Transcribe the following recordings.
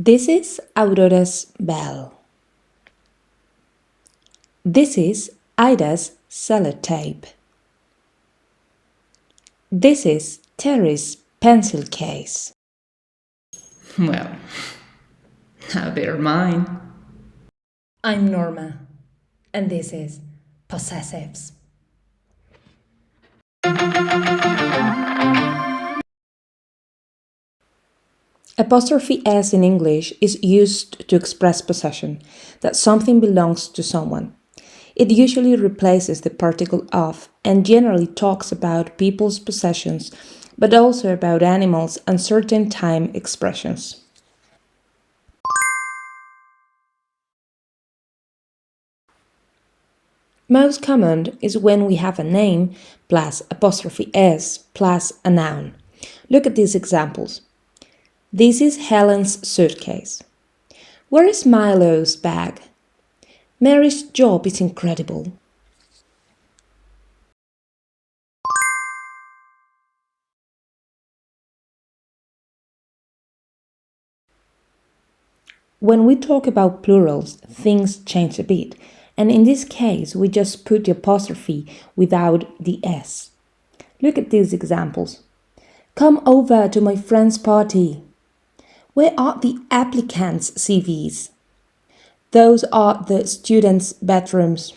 This is Aurora's bell. This is Ida's sellotape. This is Terry's pencil case. Well, now they're mine. I'm Norma, and this is Possessives. Apostrophe S in English is used to express possession, that something belongs to someone. It usually replaces the particle of and generally talks about people's possessions, but also about animals and certain time expressions. Most common is when we have a name plus apostrophe S plus a noun. Look at these examples. This is Helen's suitcase. Where is Milo's bag? Mary's job is incredible. When we talk about plurals, things change a bit, and in this case we just put the apostrophe without the S. Look at these examples. Come over to my friend's party. Where are the applicants' CVs? Those are the students' bedrooms.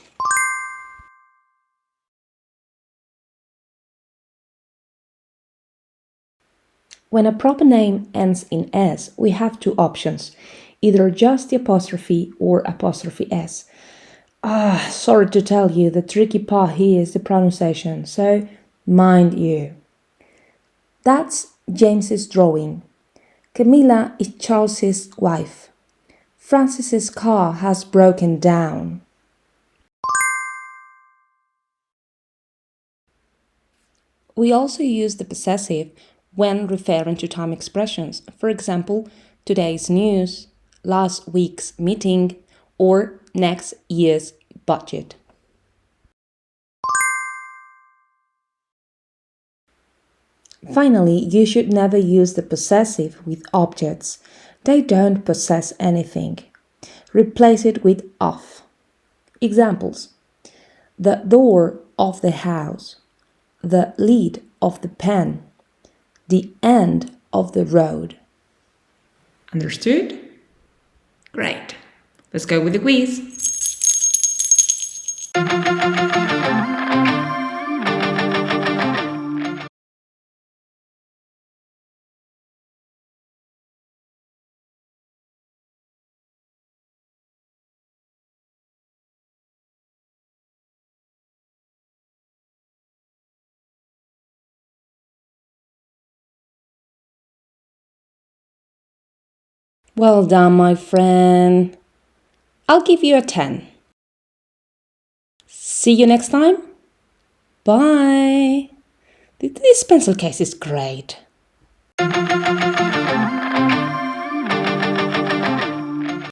When a proper name ends in S, we have two options, either just the apostrophe or apostrophe S. Sorry to tell you, the tricky part here is the pronunciation, so mind you. That's James's drawing. Camilla is Charles's wife. Francis's car has broken down. We also use the possessive when referring to time expressions. For example, today's news, last week's meeting, or next year's budget. Finally, you should never use the possessive with objects. They don't possess anything. Replace it with of. Examples: the door of the house, the lid of the pen, the end of the road. Understood? Great. Let's go with the quiz. Well done, my friend. I'll give you a 10. See you next time. Bye. This pencil case is great.